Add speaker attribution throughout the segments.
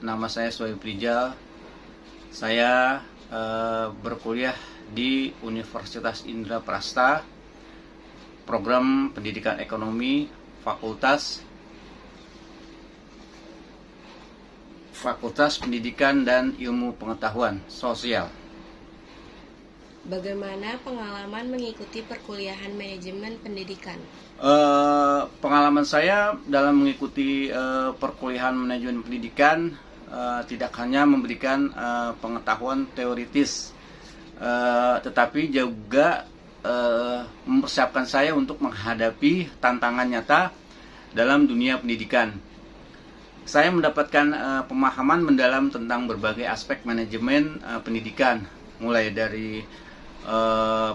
Speaker 1: nama saya Suhaib Rijal. Saya berkuliah di Universitas Indraprasta, program Pendidikan Ekonomi, Fakultas Pendidikan dan Ilmu Pengetahuan Sosial.
Speaker 2: Bagaimana pengalaman mengikuti perkuliahan manajemen pendidikan?
Speaker 1: Pengalaman saya dalam mengikuti perkuliahan manajemen pendidikan tidak hanya memberikan pengetahuan teoritis, tetapi juga mempersiapkan saya untuk menghadapi tantangan nyata dalam dunia pendidikan. Saya mendapatkan pemahaman mendalam tentang berbagai aspek manajemen pendidikan, mulai dari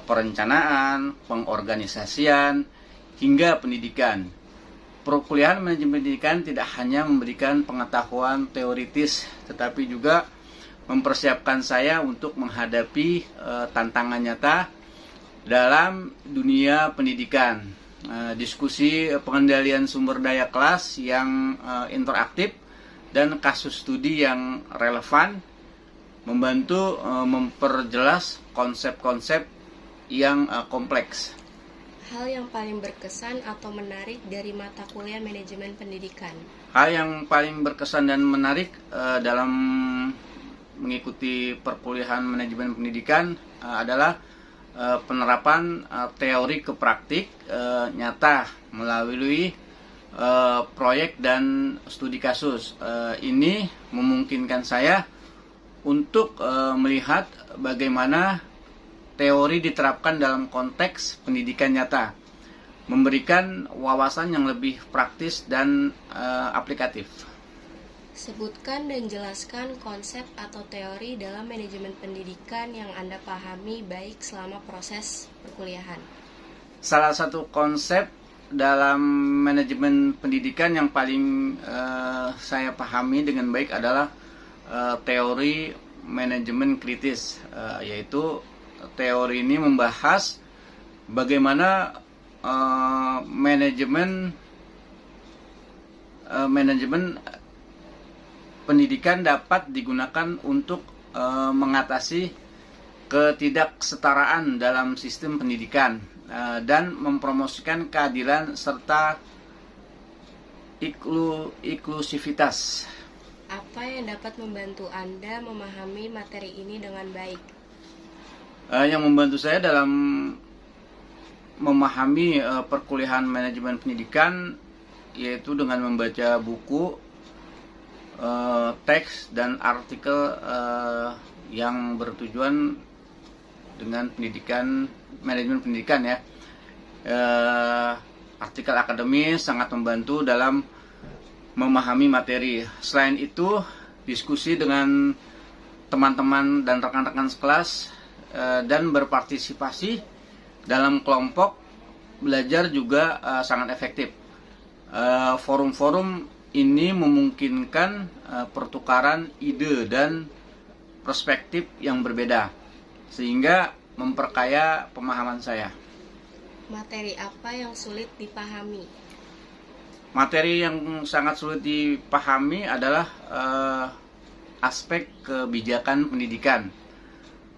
Speaker 1: perencanaan, pengorganisasian, hingga pendidikan. Perkuliahan manajemen pendidikan tidak hanya memberikan pengetahuan teoritis, tetapi juga mempersiapkan saya untuk menghadapi tantangan nyata dalam dunia pendidikan. Diskusi pengendalian sumber daya kelas yang interaktif dan kasus studi yang relevan membantu memperjelas konsep-konsep yang kompleks.
Speaker 2: Hal yang paling berkesan atau menarik dari mata kuliah manajemen pendidikan?
Speaker 1: Hal yang paling berkesan dan menarik dalam mengikuti perkuliahan manajemen pendidikan adalah penerapan teori ke praktik nyata melalui proyek dan studi kasus. Ini memungkinkan saya untuk melihat bagaimana teori diterapkan dalam konteks pendidikan nyata, memberikan wawasan yang lebih praktis dan aplikatif.
Speaker 2: Sebutkan dan jelaskan konsep atau teori dalam manajemen pendidikan yang Anda pahami baik selama proses perkuliahan.
Speaker 1: Salah satu konsep dalam manajemen pendidikan yang paling saya pahami dengan baik adalah teori manajemen kritis, yaitu teori ini membahas bagaimana manajemen pendidikan dapat digunakan untuk mengatasi ketidaksetaraan dalam sistem pendidikan dan mempromosikan keadilan serta inklusivitas.
Speaker 2: Apa yang dapat membantu Anda memahami materi ini dengan baik?
Speaker 1: Yang membantu saya dalam memahami perkuliahan manajemen pendidikan yaitu dengan membaca buku, teks dan artikel yang bertujuan dengan manajemen pendidikan ya. Artikel akademis sangat membantu dalam memahami materi. Selain itu, diskusi dengan teman-teman dan rekan-rekan sekelas dan berpartisipasi dalam kelompok belajar juga sangat efektif. Forum-forum ini memungkinkan pertukaran ide dan perspektif yang berbeda, sehingga memperkaya pemahaman saya.
Speaker 2: Materi apa yang sulit dipahami?
Speaker 1: Materi yang sangat sulit dipahami adalah aspek kebijakan pendidikan,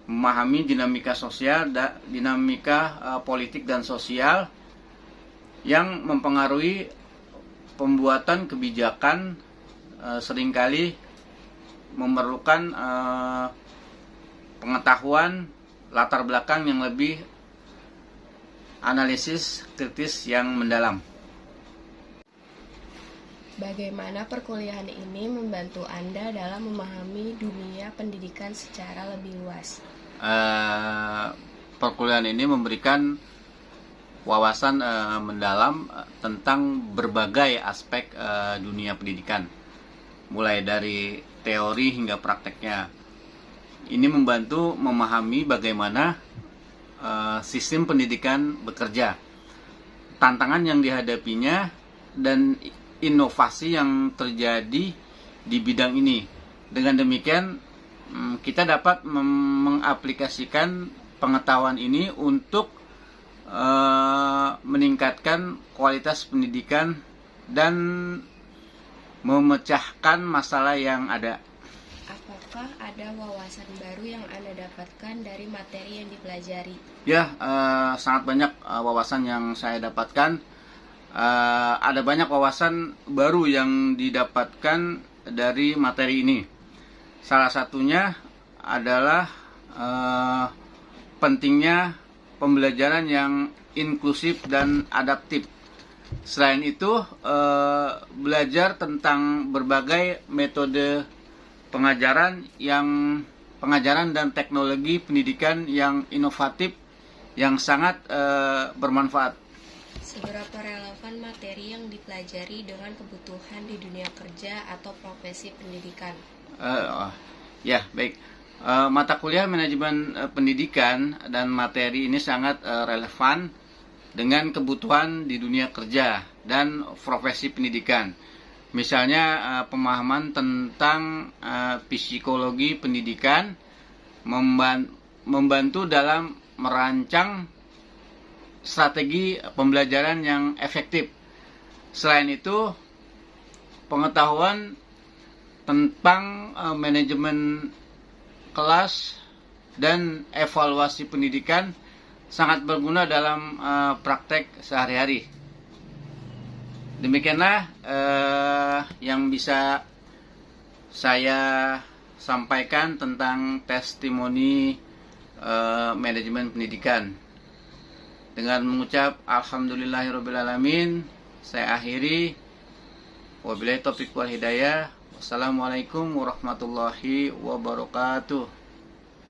Speaker 1: memahami dinamika sosial, dinamika politik dan sosial yang mempengaruhi pembuatan kebijakan. Seringkali memerlukan pengetahuan latar belakang yang lebih analisis kritis yang mendalam.
Speaker 2: Bagaimana perkuliahan ini membantu Anda dalam memahami dunia pendidikan secara lebih luas?
Speaker 1: Perkuliahan ini memberikan wawasan mendalam tentang berbagai aspek dunia pendidikan, mulai dari teori hingga prakteknya. Ini membantu memahami bagaimana sistem pendidikan bekerja, tantangan yang dihadapinya, dan inovasi yang terjadi di bidang ini. Dengan demikian, kita dapat mengaplikasikan pengetahuan ini untuk meningkatkan kualitas pendidikan dan memecahkan masalah yang ada.
Speaker 2: Apakah ada wawasan baru yang Anda dapatkan dari materi yang dipelajari?
Speaker 1: Ya, sangat banyak wawasan yang saya dapatkan. Ada banyak wawasan baru yang didapatkan dari materi ini. Salah satunya adalah pentingnya pembelajaran yang inklusif dan adaptif. Selain itu, belajar tentang berbagai metode pengajaran dan teknologi pendidikan yang inovatif yang sangat bermanfaat.
Speaker 2: Seberapa relevan materi yang dipelajari dengan kebutuhan di dunia kerja atau profesi pendidikan?
Speaker 1: Ya, baik. Mata kuliah manajemen pendidikan dan materi ini sangat relevan dengan kebutuhan di dunia kerja dan profesi pendidikan. Misalnya pemahaman tentang psikologi pendidikan membantu dalam merancang strategi pembelajaran yang efektif. Selain itu, pengetahuan tentang manajemen kelas dan evaluasi pendidikan sangat berguna dalam praktek sehari-hari. Demikianlah yang bisa saya sampaikan tentang testimoni manajemen pendidikan. Dengan mengucap alhamdulillahirrabbilalamin, saya akhiri. Wabillahi taufiq wal hidayah. Wassalamualaikum warahmatullahi wabarakatuh.